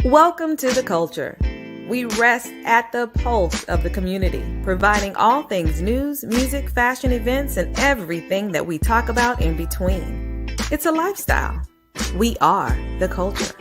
Welcome to The Culture. We rest at the pulse of the community, providing all things news, music, fashion, events, and everything that we talk about in between. It's a lifestyle. We are The Culture.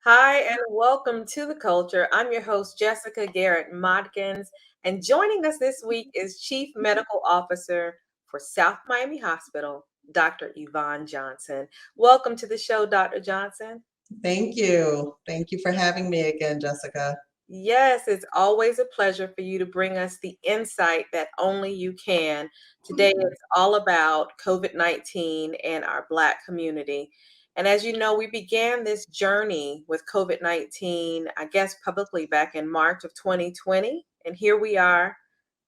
Hi, and welcome to The Culture. I'm your host, Jessica Garrett Modkins, and joining us this week is Chief Medical Officer for South Miami Hospital, Dr. Yvonne Johnson. Welcome to the show, Dr. Johnson. Thank you. Thank you for having me again, Jessica. Yes, it's always a pleasure for you to bring us the insight that only you can. Today is all about COVID-19 and our Black community. And as you know, we began this journey with COVID-19, I guess publicly back in March of 2020. And here we are,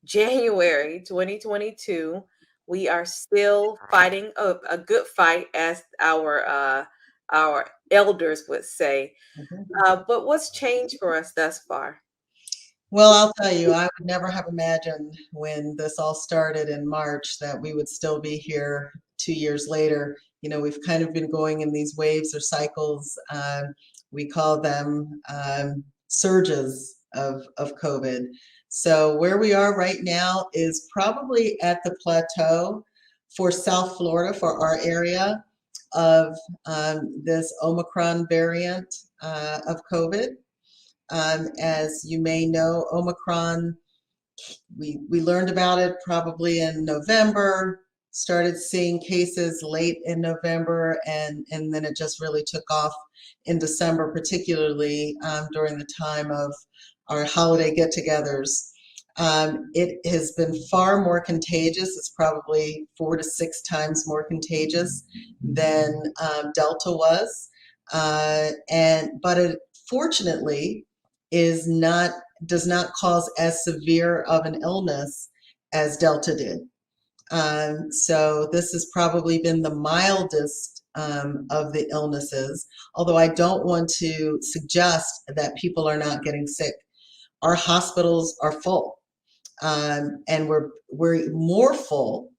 January 2022. We are still fighting a good fight, as our elders would say. But what's changed for us thus far? Well, I'll tell you, I would never have imagined when this all started in March that we would still be here 2 years later. You know, we've kind of been going in these waves or cycles. We call them surges of COVID. So where we are right now is probably at the plateau for South Florida, for our area, of this Omicron variant of COVID. As you may know, Omicron, we learned about it probably in November, started seeing cases late in November, and then it just really took off in December, particularly during the time of our holiday get-togethers. It has been far more contagious. It's probably 4 to 6 times more contagious than Delta was. But it fortunately does not cause as severe of an illness as Delta did. So this has probably been the mildest of the illnesses, although I don't want to suggest that people are not getting sick. Our hospitals are full. And we're more full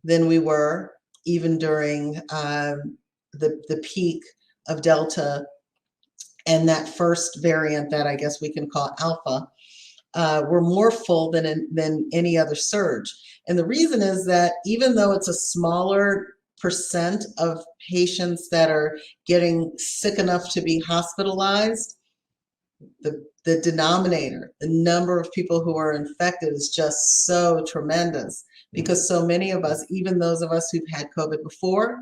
than we were even during the peak of Delta and that first variant that I guess we can call Alpha. We're more full than any other surge. And the reason is that even though it's a smaller percent of patients that are getting sick enough to be hospitalized, the denominator, the number of people who are infected is just so tremendous, because so many of us, even those of us who've had COVID before,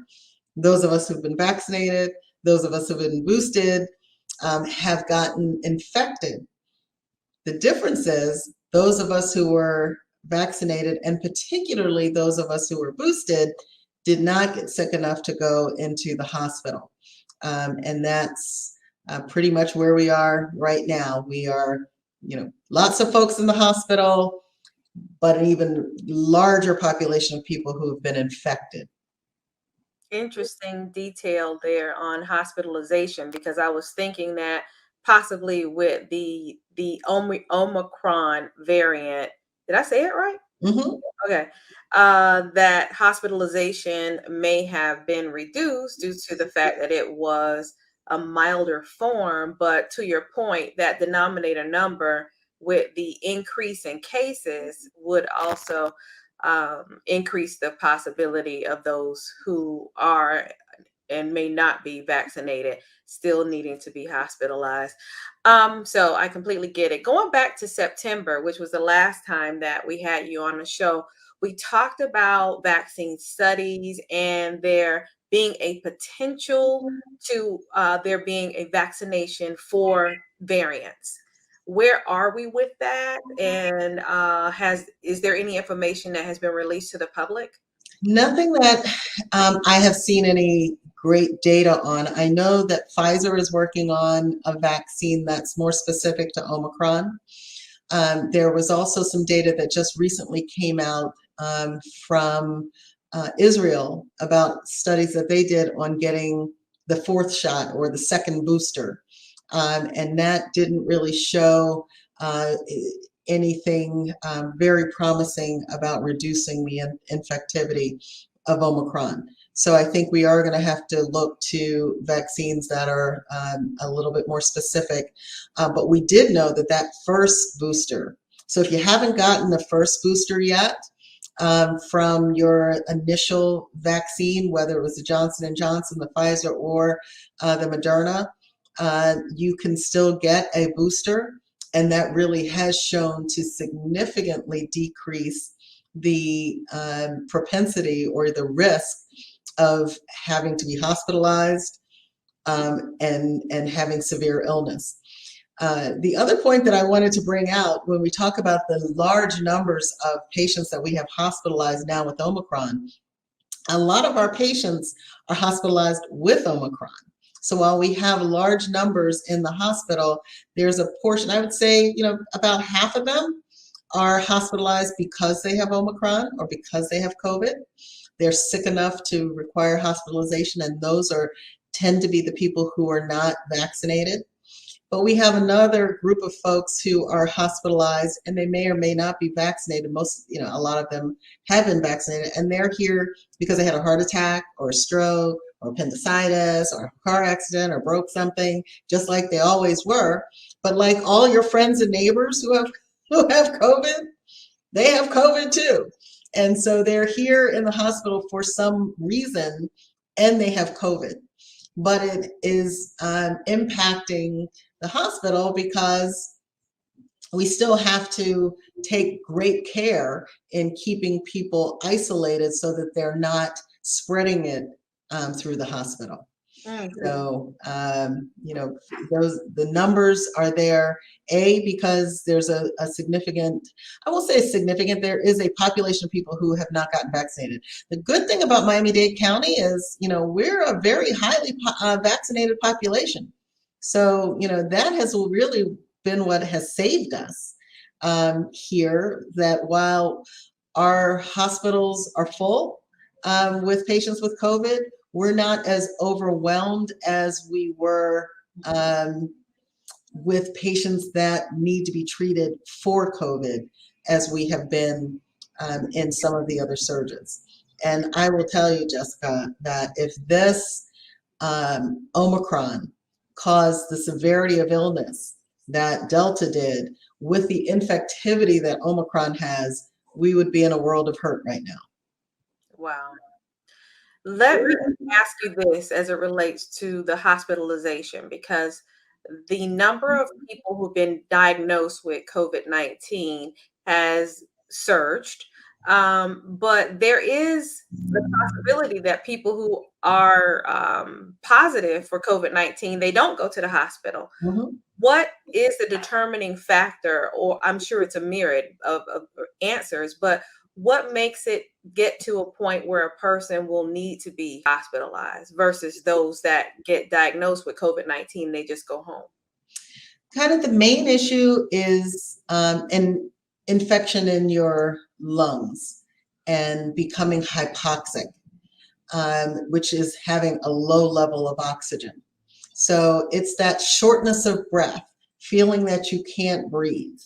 those of us who've been vaccinated, those of us who've been boosted, have gotten infected. The difference is those of us who were vaccinated, and particularly those of us who were boosted, did not get sick enough to go into the hospital. And that's pretty much where we are right now. We are, lots of folks in the hospital, but an even larger population of people who have been infected. Interesting detail there on hospitalization, because I was thinking that possibly with the Omicron variant, did I say it right? Mm-hmm. Okay. That hospitalization may have been reduced due to the fact that it was a milder form, but to your point, that denominator number with the increase in cases would also increase the possibility of those who are and may not be vaccinated still needing to be hospitalized. So I completely get it. Going back to September, which was the last time that we had you on the show, we talked about vaccine studies and there being a potential to there being a vaccination for variants. Where are we with that? And is there any information that has been released to the public? Nothing that I have seen any great data on. I know that Pfizer is working on a vaccine that's more specific to Omicron. There was also some data that just recently came out from Israel about studies that they did on getting the 4th shot or the second booster. And that didn't really show anything very promising about reducing the infectivity of Omicron. So I think we are going to have to look to vaccines that are a little bit more specific. But we did know that that first booster, so if you haven't gotten the first booster yet, from your initial vaccine, whether it was the Johnson and Johnson, the Pfizer, or the Moderna, you can still get a booster, and that really has shown to significantly decrease the propensity or the risk of having to be hospitalized and having severe illness. The other point that I wanted to bring out when we talk about the large numbers of patients that we have hospitalized now with Omicron, a lot of our patients are hospitalized with Omicron. So while we have large numbers in the hospital, there's a portion, I would say, about half of them are hospitalized because they have Omicron or because they have COVID. They're sick enough to require hospitalization, and those tend to be the people who are not vaccinated. But we have another group of folks who are hospitalized, and they may or may not be vaccinated. A lot of them have been vaccinated, and they're here because they had a heart attack or a stroke or appendicitis or a car accident or broke something, just like they always were. But like all your friends and neighbors who have COVID, they have COVID too. And so they're here in the hospital for some reason, and they have COVID. But it is impacting the hospital because we still have to take great care in keeping people isolated so that they're not spreading it through the hospital. Mm-hmm. So, the numbers are there, because there's a significant, I will say significant, there is a population of people who have not gotten vaccinated. The good thing about Miami-Dade County is, we're a very highly vaccinated population. So, that has really been what has saved us here, that while our hospitals are full with patients with COVID, we're not as overwhelmed as we were with patients that need to be treated for COVID as we have been in some of the other surges. And I will tell you, Jessica, that if this Omicron caused the severity of illness that Delta did with the infectivity that Omicron has, we would be in a world of hurt right now. Wow. Let me ask you this as it relates to the hospitalization, because the number of people who've been diagnosed with COVID-19 has surged. But there is the possibility that people who are positive for COVID-19, they don't go to the hospital. Mm-hmm. What is the determining factor, or I'm sure it's a myriad of answers, but what makes it get to a point where a person will need to be hospitalized versus those that get diagnosed with COVID-19, they just go home? Kind of the main issue is an infection in your lungs and becoming hypoxic, which is having a low level of oxygen. So it's that shortness of breath, feeling that you can't breathe.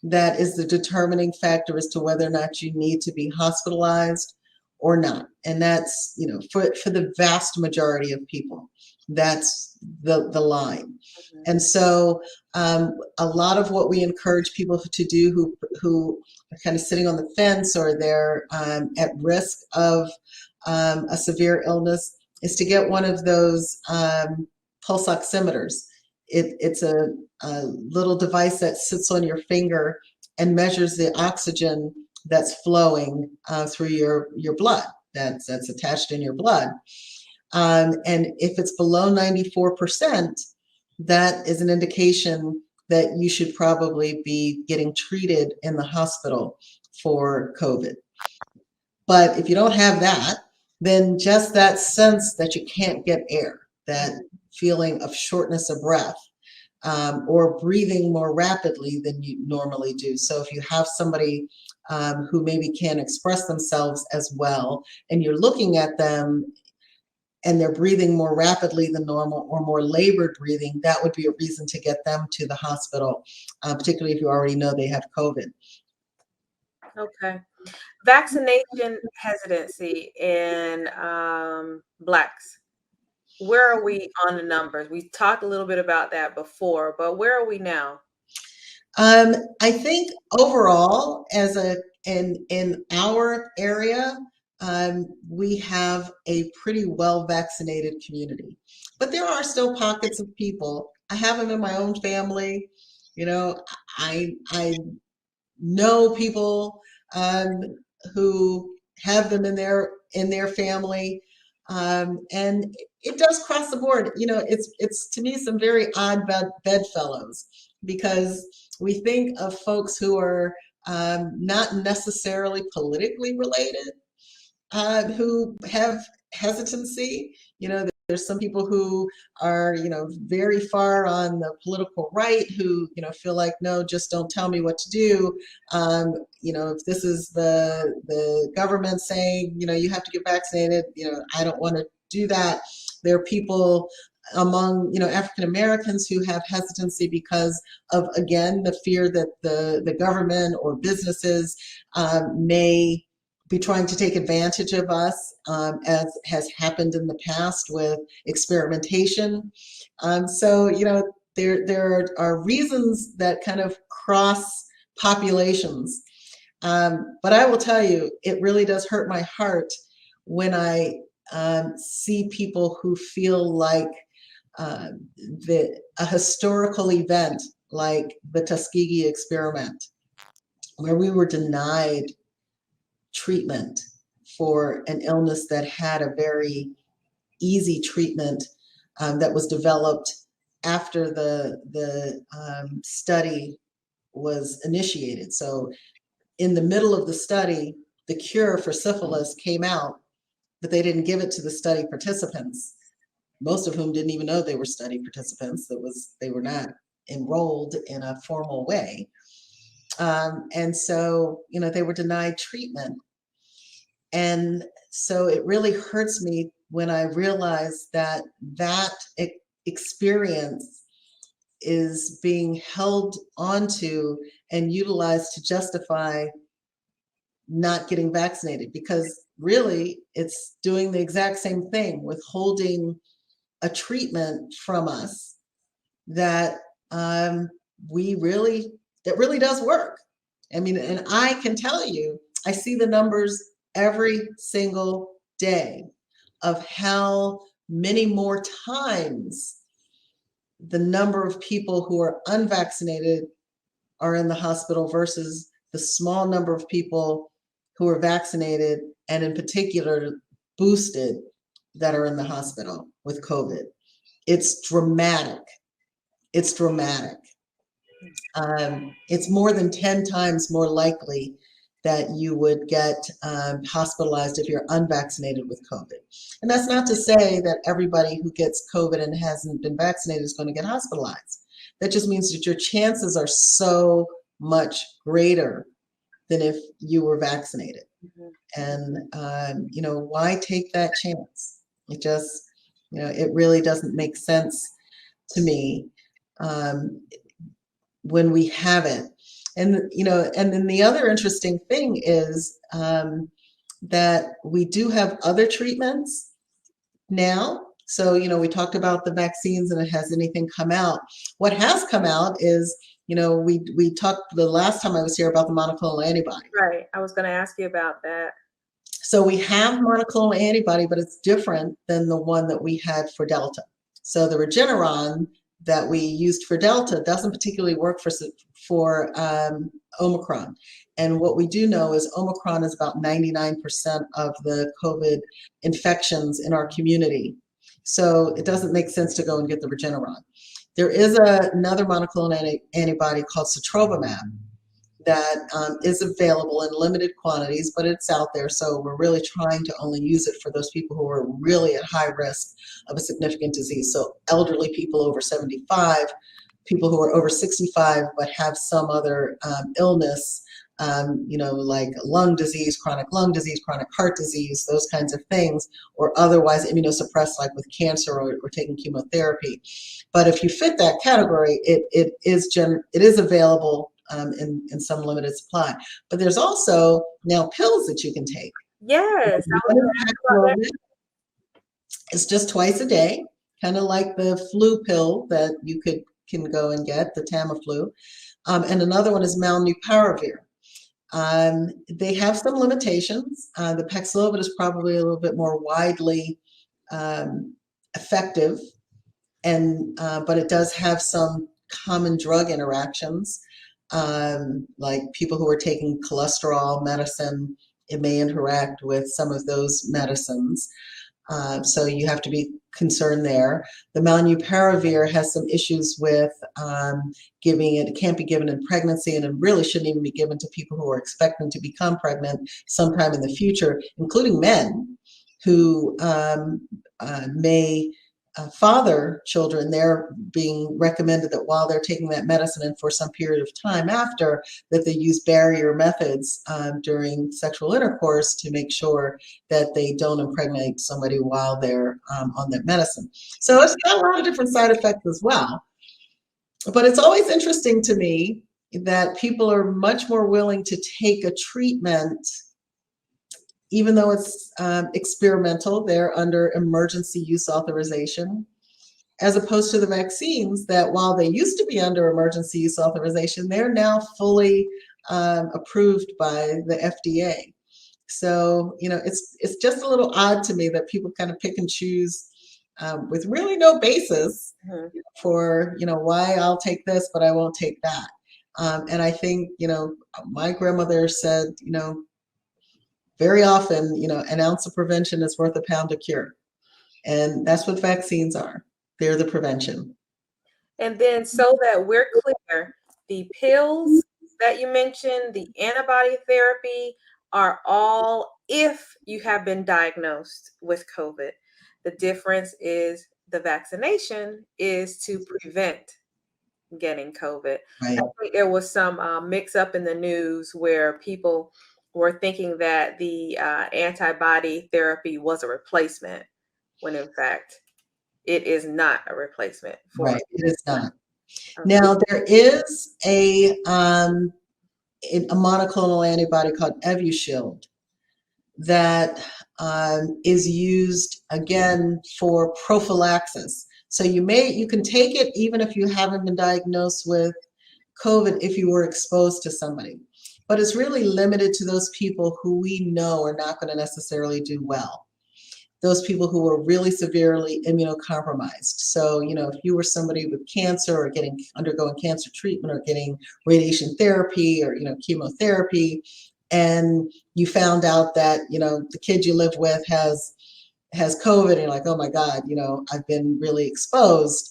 That is the determining factor as to whether or not you need to be hospitalized or not. And that's, for the vast majority of people, that's the line. Mm-hmm. And so a lot of what we encourage people to do who are kind of sitting on the fence or they're at risk of a severe illness is to get one of those pulse oximeters. It's a little device that sits on your finger and measures the oxygen that's flowing through your blood, that's attached in your blood. And if it's below 94%, that is an indication that you should probably be getting treated in the hospital for COVID. But if you don't have that, then just that sense that you can't get air, that feeling of shortness of breath, or breathing more rapidly than you normally do. So if you have somebody who maybe can't express themselves as well, and you're looking at them and they're breathing more rapidly than normal or more labored breathing, that would be a reason to get them to the hospital, particularly if you already know they have COVID. Okay. Vaccination hesitancy in Blacks. Where are we on the numbers? We talked a little bit about that before, but where are we now? I think overall, as a in our area, we have a pretty well vaccinated community, but there are still pockets of people. I have them in my own family. You know, I know people um, who have them in their family, and it does cross the board. You know, it's to me some very odd bedfellows because we think of folks who are not necessarily politically related who have hesitancy. You know, there's some people who are, you know, very far on the political right who, you know, feel like, no, just don't tell me what to do. You know, if this is the government saying, you know, you have to get vaccinated, you know, I don't want to do that. There are people among, you know, African Americans who have hesitancy because of, again, the fear that the government or businesses may be trying to take advantage of us, as has happened in the past with experimentation. So, you know, there are reasons that kind of cross populations. But I will tell you, it really does hurt my heart when I see people who feel like a historical event like the Tuskegee experiment, where we were denied treatment for an illness that had a very easy treatment that was developed after the study was initiated. So in the middle of the study, the cure for syphilis came out, but they didn't give it to the study participants, most of whom didn't even know they were study participants. They were not enrolled in a formal way. And so, you know, they were denied treatment. And so it really hurts me when I realize that that experience is being held onto and utilized to justify not getting vaccinated, because really it's doing the exact same thing, withholding a treatment from us that we really, that really does work. I mean, and I can tell you, I see the numbers every single day of how many more times the number of people who are unvaccinated are in the hospital versus the small number of people who are vaccinated and in particular boosted that are in the hospital with COVID. It's dramatic. It's dramatic. It's more than 10 times more likely that you would get hospitalized if you're unvaccinated with COVID. And that's not to say that everybody who gets COVID and hasn't been vaccinated is going to get hospitalized. That just means that your chances are so much greater than if you were vaccinated. And, you know, why take that chance? It just, you know, it really doesn't make sense to me when we have it. And, you know, and then the other interesting thing is that we do have other treatments now. So, you know, we talked about the vaccines and has anything come out? What has come out is, you know, we talked the last time I was here about the monoclonal antibody. Right. I was going to ask you about that. So we have monoclonal antibody, but it's different than the one that we had for Delta. So the Regeneron that we used for Delta doesn't particularly work for Omicron. And what we do know is Omicron is about 99% of the COVID infections in our community. So it doesn't make sense to go and get the Regeneron. There is another monoclonal antibody called sotrovimab that is available in limited quantities, but it's out there. So we're really trying to only use it for those people who are really at high risk of a significant disease. So elderly people over 75, people who are over 65 but have some other illness, you know, like lung disease, chronic heart disease, those kinds of things, or otherwise immunosuppressed, like with cancer or taking chemotherapy. But if you fit that category, it is available in some limited supply. But there's also now pills that you can take. Yes, I was One going to ask about that. It's just twice a day, kind of like the flu pill that you can go and get, the Tamiflu. And another one is Molnupiravir. They have some limitations. The Paxlovid is probably a little bit more widely effective, and but it does have some common drug interactions, like people who are taking cholesterol medicine. It may interact with some of those medicines. So you have to be concerned there. The Molnupiravir has some issues with giving it. It can't be given in pregnancy, and it really shouldn't even be given to people who are expecting to become pregnant sometime in the future, including men who may father children. They're being recommended that while they're taking that medicine and for some period of time after, that they use barrier methods during sexual intercourse to make sure that they don't impregnate somebody while they're on that medicine. So it's got a lot of different side effects as well. But it's always interesting to me that people are much more willing to take a treatment, even though it's experimental. They're under emergency use authorization, as opposed to the vaccines that, while they used to be under emergency use authorization, they're now fully approved by the FDA. So, it's just a little odd to me that people kind of pick and choose with really no basis for, why I'll take this, but I won't take that. And I think, my grandmother said, very often, an ounce of prevention is worth a pound of cure. And that's what vaccines are. They're the prevention. And then, so that we're clear, the pills that you mentioned, the antibody therapy, are all if you have been diagnosed with COVID. The difference is the vaccination is to prevent getting COVID. Right. I think there was some mix up in the news where people were thinking that the antibody therapy was a replacement, when in fact it is not a replacement for. Right, it is not. Okay. Now, there is a monoclonal antibody called Evusheld that is used again for prophylaxis. So you can take it even if you haven't been diagnosed with COVID, if you were exposed to somebody. But it's really limited to those people who we know are not going to necessarily do well. Those people who are really severely immunocompromised. So, if you were somebody with cancer or undergoing cancer treatment or getting radiation therapy or, chemotherapy, and you found out that, the kid you live with has COVID, and you're like, oh my God, I've been really exposed.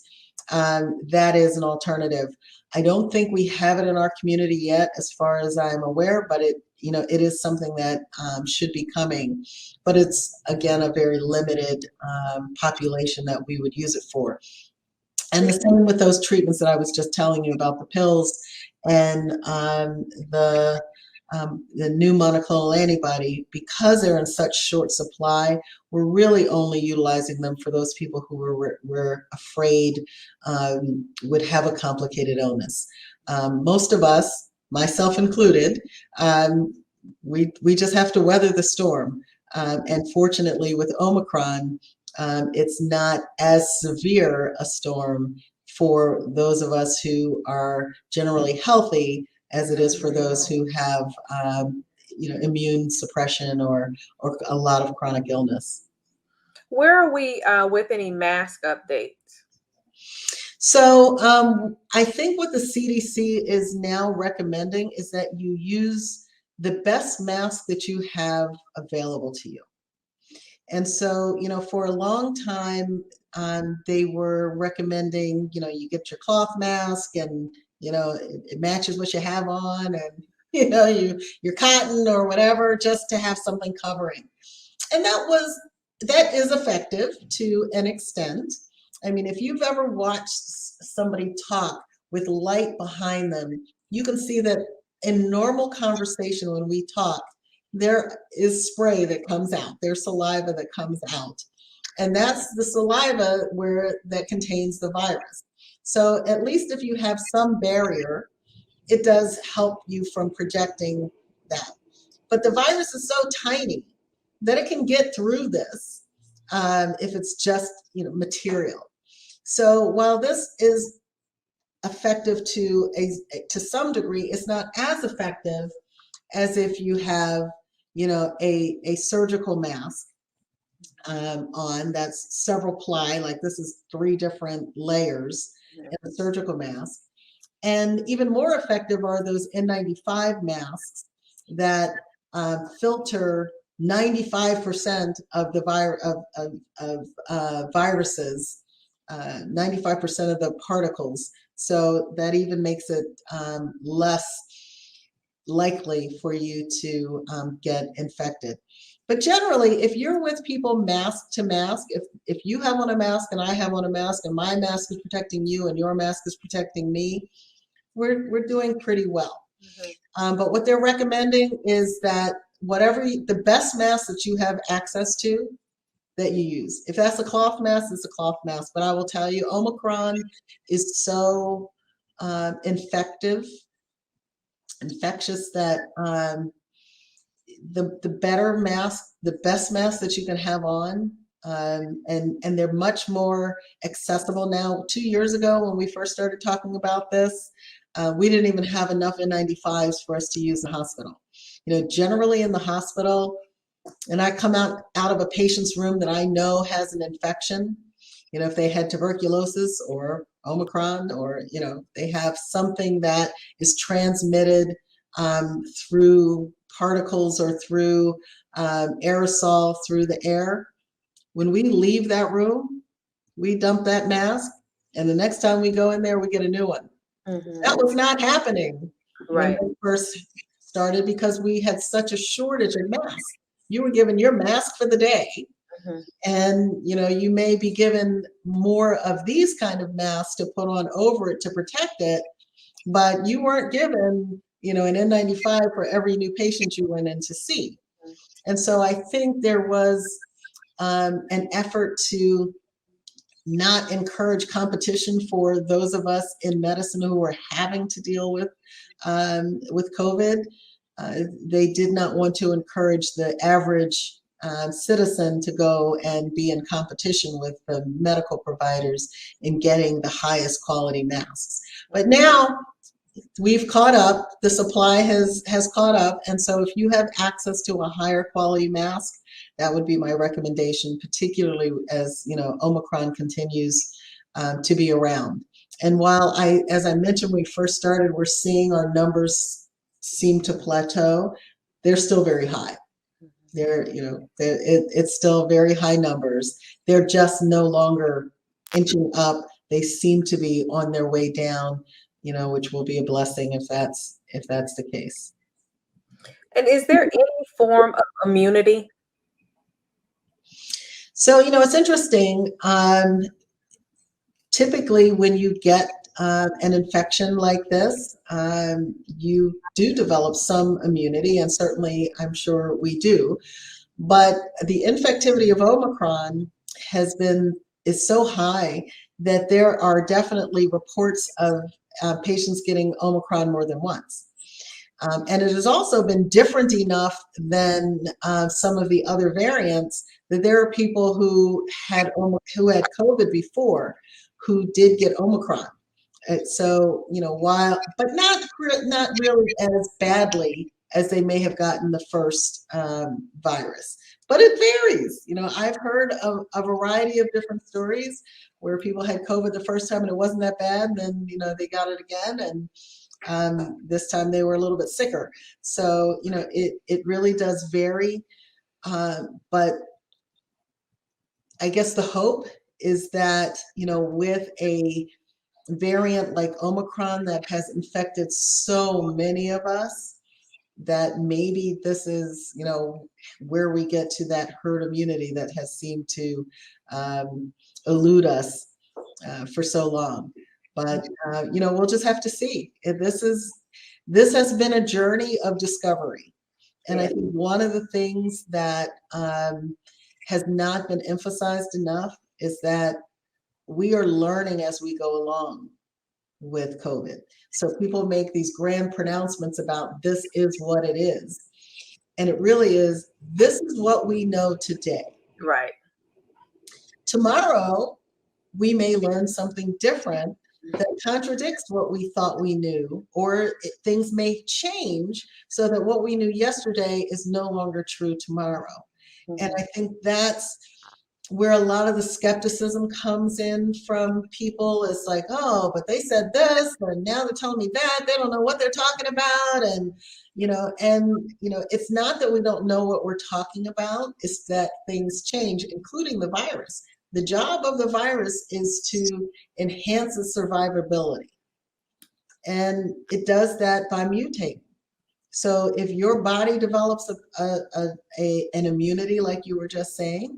That is an alternative. I don't think we have it in our community yet, as far as I'm aware, but it is something that should be coming. But it's, again, a very limited population that we would use it for. And the same with those treatments that I was just telling you about, the pills and the new monoclonal antibody, because they're in such short supply, we're really only utilizing them for those people who we're afraid would have a complicated illness. Most of us, myself included, we just have to weather the storm. And fortunately, with Omicron, it's not as severe a storm for those of us who are generally healthy as it is for those who have immune suppression or a lot of chronic illness. Where are we with any mask updates? So I think what the CDC is now recommending is that you use the best mask that you have available to you. And so, for a long time, they were recommending, you get your cloth mask and, it matches what you have on, and, your cotton or whatever, just to have something covering. And that is effective to an extent. I mean, if you've ever watched somebody talk with light behind them, you can see that in normal conversation, when we talk, there is spray that comes out, there's saliva that comes out. And that's the saliva that contains the virus. So at least if you have some barrier, it does help you from projecting that. But the virus is so tiny that it can get through this if it's just, material. So while this is effective to some degree, it's not as effective as if you have, a surgical mask on that's several ply, like this is 3 different layers in a surgical mask. And even more effective are those N95 masks that filter 95% of the viruses, 95% of the particles. So that even makes it less likely for you to get infected. But generally, if you're with people mask to mask, if you have on a mask and I have on a mask and my mask is protecting you and your mask is protecting me, we're doing pretty well. But what they're recommending is that the best mask that you have access to, that you use. If that's a cloth mask, it's a cloth mask. But I will tell you, Omicron is so infectious that the better mask, the best mask that you can have on, and they're much more accessible now. 2 years ago, when we first started talking about this, we didn't even have enough N95s for us to use in the hospital. Generally in the hospital, and I come out of a patient's room that I know has an infection, if they had tuberculosis or Omicron, or, they have something that is transmitted through particles or through aerosol through the air. When we leave that room, we dump that mask, and the next time we go in there, we get a new one. That was not happening when we first started because we had such a shortage of masks. You were given your mask for the day, and you may be given more of these kind of masks to put on over it to protect it, but you weren't given an N95 for every new patient you went in to see. And so I think there was an effort to not encourage competition for those of us in medicine who are having to deal with COVID. They did not want to encourage the average citizen to go and be in competition with the medical providers in getting the highest quality masks. But now we've caught up, the supply has caught up, and so if you have access to a higher quality mask, that would be my recommendation, particularly as Omicron continues to be around. And while as I mentioned, when we first started, we're seeing our numbers seem to plateau, they're still very high. It's still very high numbers. They're just no longer inching up. They seem to be on their way down, which will be a blessing if that's the case. And is there any form of immunity? So, it's interesting. Typically, when you get an infection like this, you do develop some immunity, and certainly I'm sure we do. But the infectivity of Omicron is so high that there are definitely reports of patients getting Omicron more than once. And it has also been different enough than some of the other variants that there are people who had COVID before who did get Omicron. So, but not really as badly as they may have gotten the first virus. But it varies. I've heard of a variety of different stories where people had COVID the first time and it wasn't that bad. And then, they got it again. And this time they were a little bit sicker. So, it really does vary. But I guess the hope is that, with a variant like Omicron that has infected so many of us, that maybe this is, where we get to that herd immunity that has seemed to elude us for so long. But, we'll just have to see. This has been a journey of discovery. And I think one of the things that has not been emphasized enough is that we are learning as we go along. with COVID. So people make these grand pronouncements about this is what it is. And it really is, this is what we know today. Right. Tomorrow, we may learn something different that contradicts what we thought we knew, or things may change so that what we knew yesterday is no longer true tomorrow. And I think that's where a lot of the skepticism comes in from people. It's like, oh, but they said this, and now they're telling me that. They don't know what they're talking about. And, it's not that we don't know what we're talking about. It's that things change, including the virus. The job of the virus is to enhance its survivability. And it does that by mutating. So if your body develops an immunity, like you were just saying,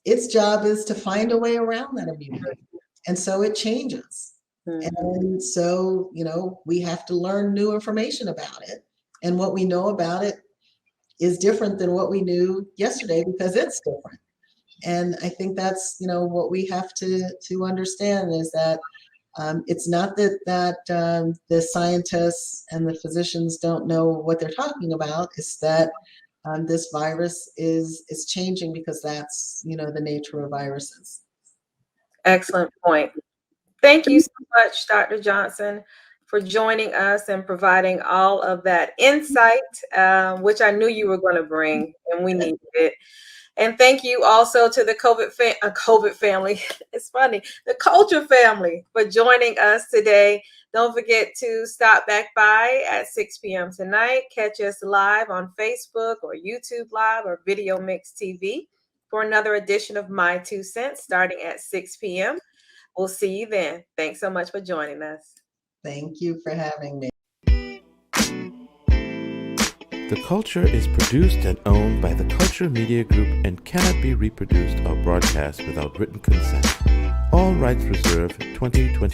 its job is to find a way around that immunity. And so it changes. And so, we have to learn new information about it. And what we know about it is different than what we knew yesterday because it's different. And I think that's, what we have to understand is that it's not that the scientists and the physicians don't know what they're talking about. It's that this virus is changing because that's, the nature of viruses. Excellent point. Thank you so much, Dr. Johnson, for joining us and providing all of that insight, which I knew you were going to bring, and we needed it. And thank you also to the COVID family. It's funny, the culture family, for joining us today. Don't forget to stop back by at 6 p.m. tonight. Catch us live on Facebook or YouTube Live or Video Mix TV for another edition of My 2 Cents starting at 6 p.m. We'll see you then. Thanks so much for joining us. Thank you for having me. The Culture is produced and owned by the Culture Media Group and cannot be reproduced or broadcast without written consent. All rights reserved 2020.